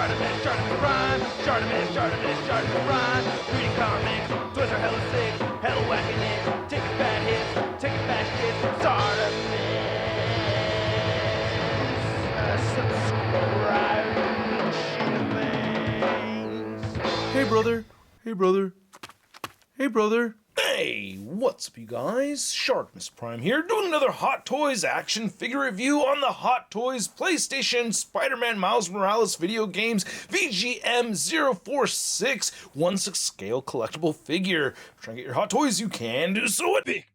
ShartimusPrime, ShartimusPrime. Reading comics, toys are hella sick, hella whacking it, taking bad hits, taking bad shit. Subscribe. Hey brother, hey brother, hey brother. Hey, what's up you guys? ShartimusPrime here, doing another Hot Toys action figure review on the Hot Toys PlayStation Spider-Man Miles Morales video games VGM 046 1/6 scale collectible figure. Trying to get your Hot Toys, you can do so at Big.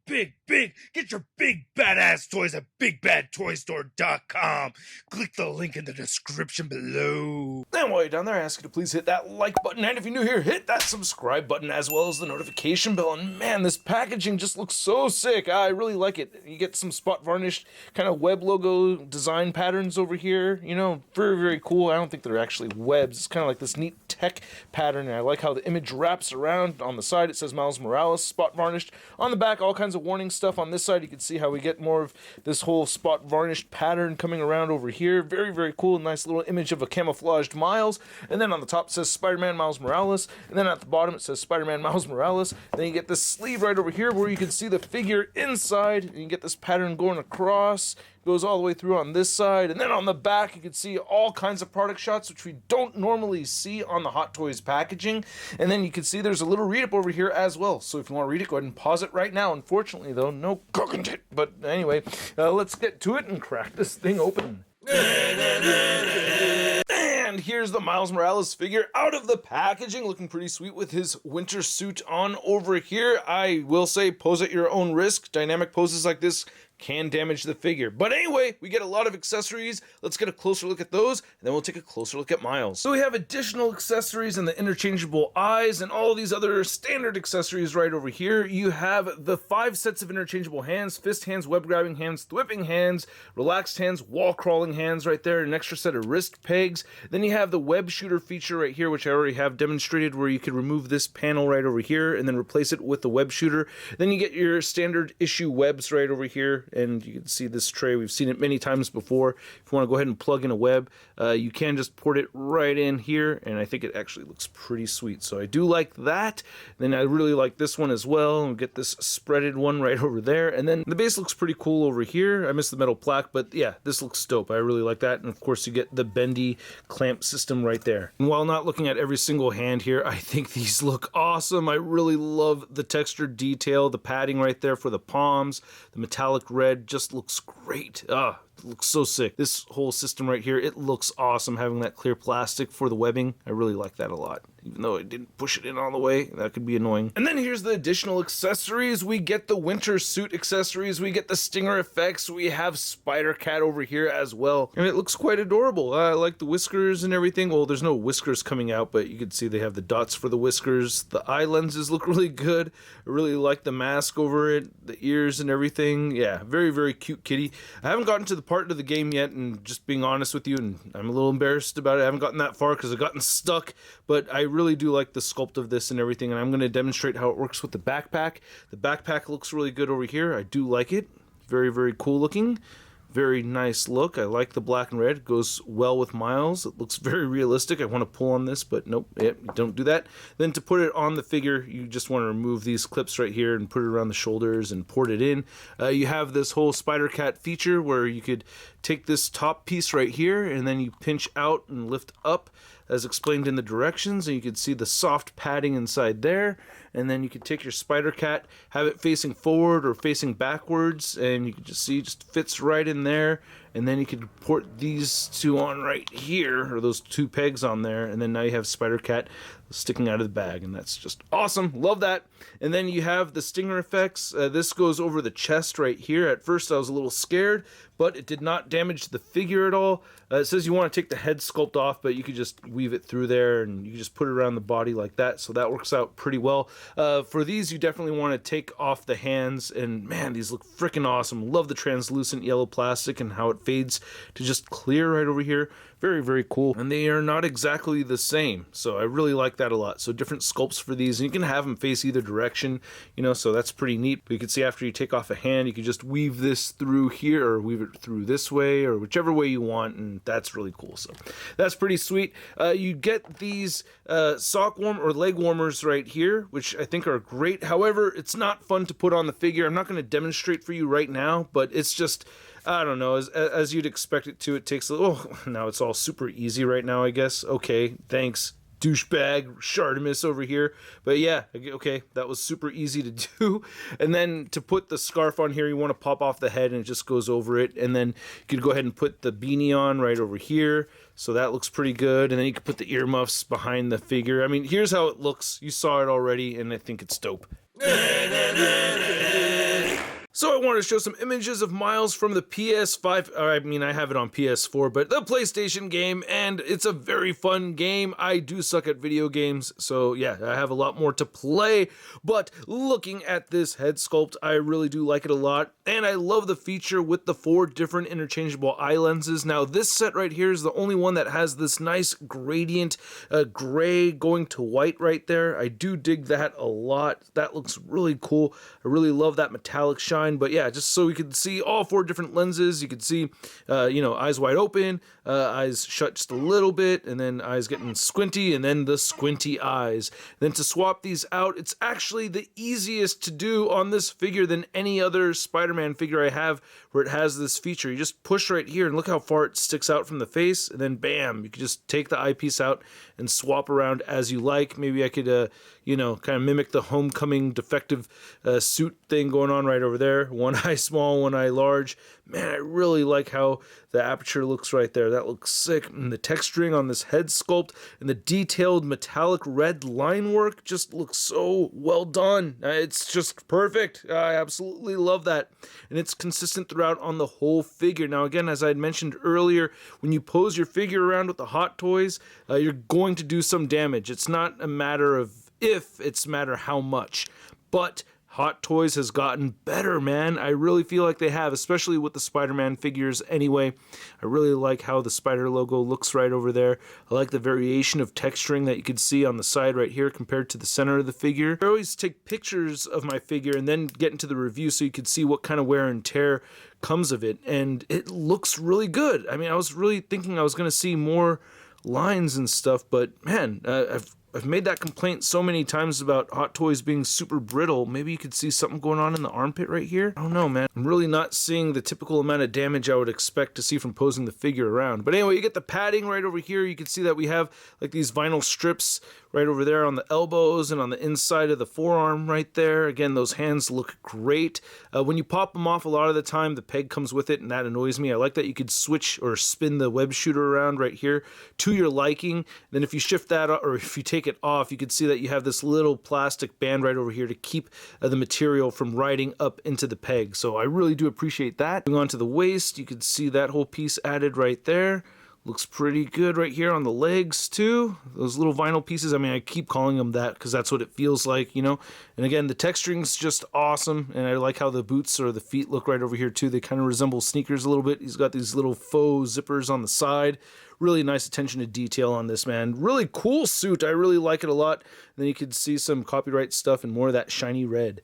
Get your big badass toys at BigBadToyStore.com. Click the link in the description below. And while you're down there, I ask you to please hit that like button, and if you're new here, hit that subscribe button as well as the notification bell. And man, this packaging just looks so sick. I really like it. You get some spot varnished kind of web logo design patterns over here. You know, very cool. I don't think they're actually webs. It's kind of like this neat tech pattern, and I like how the image wraps around. On the side, it says Miles Morales, spot varnished. On the back, all kinds of warning stuff. On this side, you can see how we get more of this whole spot varnished pattern coming around over here. Very cool. Nice little image of a camouflaged Miles. And then on the top it says Spider-Man Miles Morales. And then at the bottom it says Spider-Man Miles Morales. And then you get this sleeve right over here where you can see the figure inside. And you get this pattern going across. Goes all the way through on this side, and then on the back you can see all kinds of product shots which we don't normally see on the Hot Toys packaging. And then you can see there's a little read up over here as well, so if you want to read it, go ahead and pause it right now. Unfortunately though, no content, but anyway, let's get to it and crack this thing open. And here's the Miles Morales figure out of the packaging, looking pretty sweet with his winter suit on over here. I will say, pose at your own risk. Dynamic poses like this can damage the figure. But anyway, we get a lot of accessories. Let's get a closer look at those, and then we'll take a closer look at Miles. So we have additional accessories and the interchangeable eyes and all these other standard accessories right over here. You have the 5 sets of interchangeable hands: fist hands, web grabbing hands, thwipping hands, relaxed hands, wall crawling hands right there, an extra set of wrist pegs. Then you have the web shooter feature right here, which I already have demonstrated, where you could remove this panel right over here and then replace it with the web shooter. Then you get your standard issue webs right over here. And you can see this tray. We've seen it many times before. If you want to go ahead and plug in a web, you can just port it right in here, and I think it actually looks pretty sweet. So I do like that. Then I really like this one as well. We'll get this spreaded one right over there. And then the base looks pretty cool over here. I missed the metal plaque, but yeah, this looks dope. I really like that. And of course, you get the bendy clamp system right there. And while not looking at every single hand here, I think these look awesome. I really love the textured detail, the padding right there for the palms, the metallic red just looks great. It looks so sick. This whole system right here, it looks awesome, having that clear plastic for the webbing. I really like that a lot. Even though I didn't push it in all the way, that could be annoying. And then here's the additional accessories. We get the winter suit accessories, we get the stinger effects, we have Spider-Cat over here as well. And it looks quite adorable. I like the whiskers and everything. Well, there's no whiskers coming out, but you can see they have the dots for the whiskers. The eye lenses look really good. I really like the mask over it, the ears and everything. Yeah, very cute kitty. I haven't gotten to the part of the game yet, and just being honest with you, and I'm a little embarrassed about it. I haven't gotten that far because I've gotten stuck, but I really do like the sculpt of this and everything, and I'm going to demonstrate how it works with the backpack. The backpack looks really good over here. I do like it. Very cool looking. Very nice look. I like the black and red. It goes well with Miles. It looks very realistic. I want to pull on this, but nope, you don't do that. Then to put it on the figure, you just want to remove these clips right here and put it around the shoulders and port it in. You have this whole Spider-Cat feature where you could take this top piece right here and then you pinch out and lift up as explained in the directions, and you can see the soft padding inside there. And then you can take your Spider-Cat, have it facing forward or facing backwards, and you can just see it just fits right in there. And then you can port these two on right here, or those 2 pegs on there, and then now you have Spider-Cat sticking out of the bag, and that's just awesome. Love that. And then you have the stinger effects. This goes over the chest right here. At first I was a little scared, but it did not damage the figure at all. It says you want to take the head sculpt off, but you could just weave it through there, and you can just put it around the body like that, so that works out pretty well. For these, you definitely want to take off the hands, and man, these look freaking awesome. Love the translucent yellow plastic and how it fades to just clear right over here. Very, very cool. And they are not exactly the same. So I really like that a lot. So different sculpts for these. And you can have them face either direction, you know, so that's pretty neat. But you can see after you take off a hand, you can just weave this through here or weave it through this way or whichever way you want. And that's really cool. So that's pretty sweet. You get these sock warm or leg warmers right here, which I think are great. However, it's not fun to put on the figure. I'm not going to demonstrate for you right now, but it's just, I don't know, as you'd expect it to. It takes a little, now it's all super easy right now, I guess. Okay, thanks, douchebag Shartimus over here. But yeah, okay, that was super easy to do. And then to put the scarf on here, you want to pop off the head and it just goes over it. And then you could go ahead and put the beanie on right over here. So that looks pretty good. And then you can put the earmuffs behind the figure. I mean, here's how it looks. You saw it already, and I think it's dope. So I wanted to show some images of Miles from the PS5, or I mean I have it on PS4, but the PlayStation game, and it's a very fun game. I do suck at video games, so yeah, I have a lot more to play, but looking at this head sculpt, I really do like it a lot, and I love the feature with the 4 different interchangeable eye lenses. Now this set right here is the only one that has this nice gradient gray going to white right there. I do dig that a lot. That looks really cool. I really love that metallic shine. But yeah, just so we could see all 4 different lenses. You could see, you know, eyes wide open, eyes shut just a little bit, and then eyes getting squinty, and then the squinty eyes. And then to swap these out, it's actually the easiest to do on this figure than any other Spider-Man figure I have where it has this feature. You just push right here, and look how far it sticks out from the face, and then bam, you can just take the eyepiece out and swap around as you like. Maybe I could, you know, kind of mimic the Homecoming defective suit thing going on right over there. One eye small, one eye large. Man, I really like how the aperture looks right there. That looks sick. And the texturing on this head sculpt and the detailed metallic red line work just looks so well done. It's just perfect. I absolutely love that. And it's consistent throughout on the whole figure. Now, again, as I had mentioned earlier, when you pose your figure around with the Hot Toys, you're going to do some damage. It's not a matter of if, it's a matter how much. But Hot Toys has gotten better, man. I really feel like they have, especially with the Spider-Man figures anyway. I really like how the Spider logo looks right over there. I like the variation of texturing that you can see on the side right here compared to the center of the figure. I always take pictures of my figure and then get into the review so you can see what kind of wear and tear comes of it. And it looks really good. I mean, I was really thinking I was going to see more lines and stuff, but man, I've made that complaint so many times about Hot Toys being super brittle. Maybe you could see something going on in the armpit right here. I don't know, man. I'm really not seeing the typical amount of damage I would expect to see from posing the figure around. But anyway, you get the padding right over here. You can see that we have like these vinyl strips right over there on the elbows and on the inside of the forearm right there. Again, those hands look great. When you pop them off, a lot of the time the peg comes with it, and that annoys me. I like that you could switch or spin the web shooter around right here to your liking. Then if you shift that, or if you take it off, you can see that you have this little plastic band right over here to keep the material from riding up into the peg. So I really do appreciate that. Going on to the waist, you can see that whole piece added right there. Looks pretty good right here on the legs too. Those little vinyl pieces, I mean, I keep calling them that because that's what it feels like, you know. And again, the texturing's just awesome, and I like how the boots or the feet look right over here too. They kind of resemble sneakers a little bit. He's got these little faux zippers on the side. Really nice attention to detail on this, man. Really cool suit. I really like it a lot. And then you can see some copyright stuff and more of that shiny red.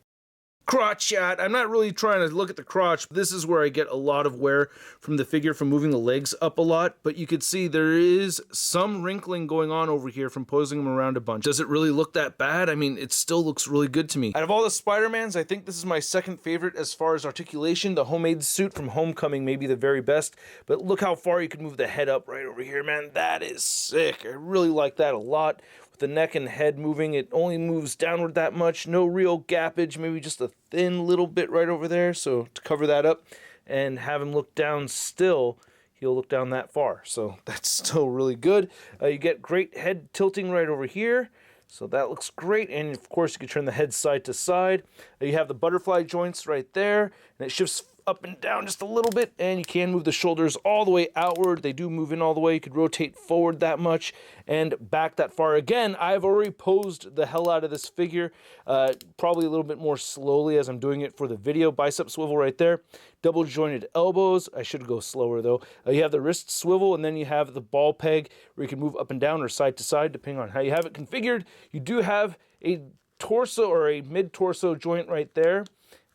Crotch shot. I'm not really trying to look at the crotch. This is where I get a lot of wear from the figure from moving the legs up a lot, but you can see there is some wrinkling going on over here from posing them around a bunch. Does it really look that bad? I mean, it still looks really good to me. Out of all the Spider-Mans, I think this is my second favorite as far as articulation. The homemade suit from Homecoming may be the very best, but look how far you can move the head up right over here, man. That is sick. I really like that a lot. The neck and head moving, it only moves downward that much, no real gappage, maybe just a thin little bit right over there. So to cover that up and have him look down still, he'll look down that far. So that's still really good. You get great head tilting right over here. So that looks great, and of course you can turn the head side to side. You have the butterfly joints right there, and it shifts up and down just a little bit, and you can move the shoulders all the way outward. They do move in all the way. You could rotate forward that much and back that far. Again, I've already posed the hell out of this figure, probably a little bit more slowly as I'm doing it for the video. Bicep swivel right there. Double jointed elbows. I should go slower though. You have the wrist swivel, and then you have the ball peg where you can move up and down or side to side depending on how you have it configured. You do have a torso or a mid-torso joint right there,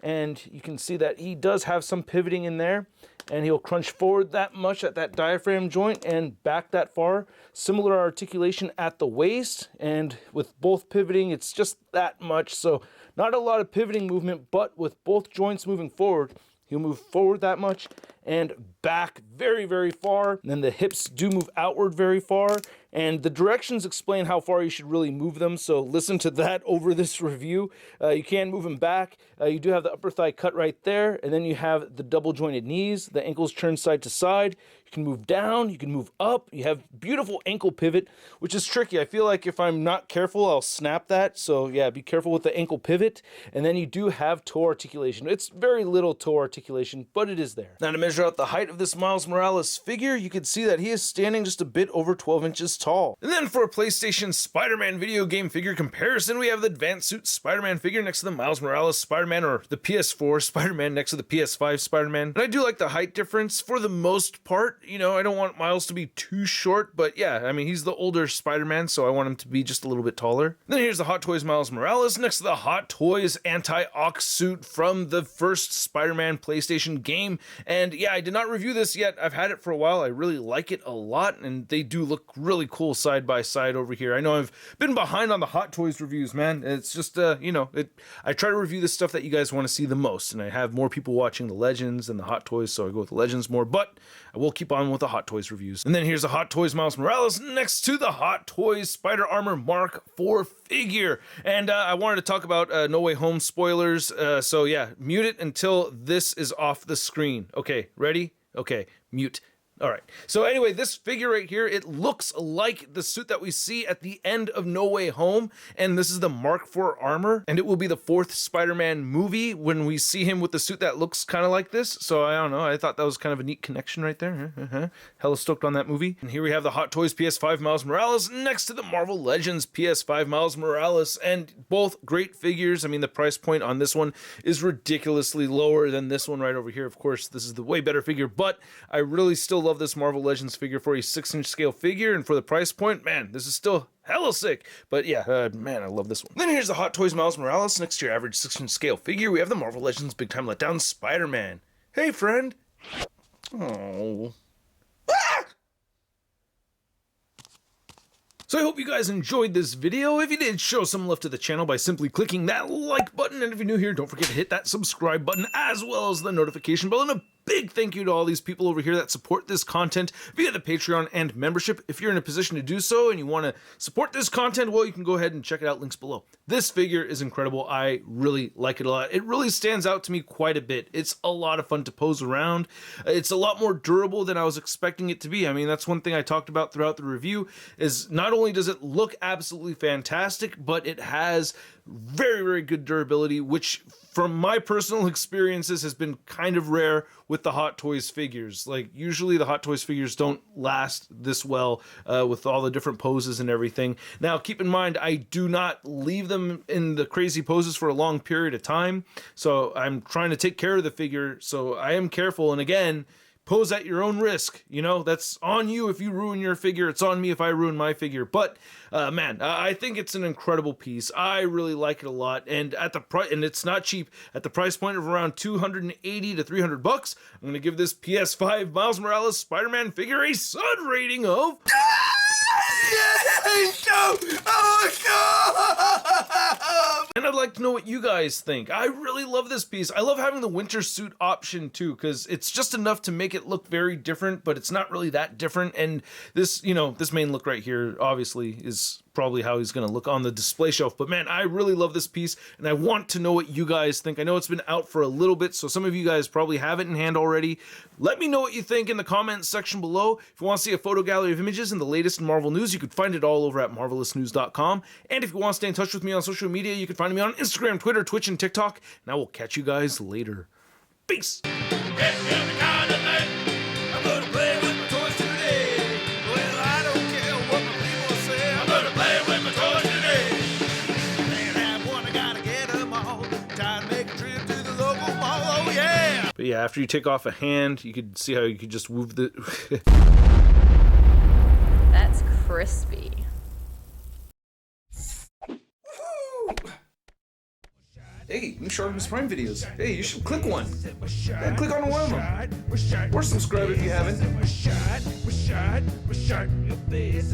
and you can see that he does have some pivoting in there, and he'll crunch forward that much at that diaphragm joint and back that far. Similar articulation at the waist, and with both pivoting, it's just that much. So not a lot of pivoting movement, but with both joints moving forward, he'll move forward that much and back very, very far. And then the hips do move outward very far. And the directions explain how far you should really move them, so listen to that over this review. You can move them back. You do have the upper thigh cut right there, and then you have the double jointed knees. The ankles turn side to side. You can move down, you can move up. You have beautiful ankle pivot, which is tricky. I feel like if I'm not careful, I'll snap that. So yeah, be careful with the ankle pivot. And then you do have toe articulation. It's very little toe articulation, but it is there. Now to measure out the height of this Miles Morales figure, you can see that he is standing just a bit over 12 inches tall. And then for a PlayStation Spider-Man video game figure comparison, we have the Advanced Suit Spider-Man figure next to the Miles Morales Spider-Man, or the PS4 Spider-Man next to the PS5 Spider-Man. And I do like the height difference for the most part. You know, I don't want Miles to be too short, but yeah, I mean, he's the older Spider-Man, so I want him to be just a little bit taller. Then here's the Hot Toys Miles Morales next to the Hot Toys Anti-Ox suit from the first Spider-Man PlayStation game. And yeah, I did not review this yet. I've had it for a while. I really like it a lot, and they do look really cool side by side over here. I know I've been behind on the Hot Toys reviews, man. It's just, you know, I try to review the stuff that you guys want to see the most, and I have more people watching the Legends and the Hot Toys, so I go with the Legends more, but I will keep on with the Hot Toys reviews. And then here's the Hot Toys Miles Morales next to the Hot Toys Spider Armor Mark IV figure. And I wanted to talk about No Way Home spoilers, so yeah, mute it until this is off the screen. Okay, ready? Okay, mute. All right. So anyway, this figure right here, it looks like the suit that we see at the end of No Way Home, and this is the Mark IV armor, and it will be the fourth Spider-Man movie when we see him with the suit that looks kind of like this. So I don't know. I thought that was kind of a neat connection right there. Hella stoked on that movie. And here we have the Hot Toys PS5 Miles Morales next to the Marvel Legends PS5 Miles Morales, and both great figures. I mean, the price point on this one is ridiculously lower than this one right over here. Of course, this is the way better figure, but I really still love this Marvel Legends figure for a 6-inch scale figure, and for the price point, man, this is still hella sick. But yeah, man, I love this one. Then here's the Hot Toys Miles Morales next to your average 6-inch scale figure. We have the Marvel Legends Big Time Letdown Spider-Man. Hey, friend. Oh. So I hope you guys enjoyed this video. If you did, show some love to the channel by simply clicking that like button. And if you're new here, don't forget to hit that subscribe button as well as the notification bell. And a big thank you to all these people over here that support this content via the Patreon and membership. If you're in a position to do so and you want to support this content, well, you can go ahead and check it out, links below. This figure is incredible. I really like it a lot. It really stands out to me quite a bit. It's a lot of fun to pose around. It's a lot more durable than I was expecting it to be. I mean, that's one thing I talked about throughout the review, is not only does it look absolutely fantastic, but it has very, very good durability, which from my personal experiences has been kind of rare with the Hot Toys figures. Like, usually the Hot Toys figures don't last this well with all the different poses and everything. Now, keep in mind, I do not leave them in the crazy poses for a long period of time, so I'm trying to take care of the figure, so I am careful. And again, pose at your own risk. You know, that's on you if you ruin your figure. It's on me if I ruin my figure. But man, I think it's an incredible piece. I really like it a lot, and at the price, and it's not cheap. At the price point of around $280 to $300, I'm gonna give this PS5 Miles Morales Spider-Man figure a Sun rating of. And I'd like to know what you guys think. I really love this piece. I love having the winter suit option too, because it's just enough to make it look very different, but it's not really that different. And this, you know, this main look right here obviously is probably how he's gonna look on the display shelf. But man, I really love this piece, and I want to know what you guys think. I know it's been out for a little bit, so some of you guys probably have it in hand already. Let me know what you think in the comments section below. If you want to see a photo gallery of images and the latest in Marvel news, you can find it all over at marvelousnews.com. And if you want to stay in touch with me on social media, you can find me on Instagram, Twitter, Twitch, and TikTok. And I will catch you guys later. Peace! the kind of thing. I'm gonna play with my toys today. Well, I don't care what my people say. I'm gonna play with my toys today. Can't have one, I gotta get them all. Time to make a trip to the local mall. Oh yeah. But yeah, after you take off a hand, you could see how you could just move the. That's crispy. Hey, new ShartimusPrime videos. Hey, you should click one. Yeah, click on one of them. Or subscribe if you haven't. Shot in your face.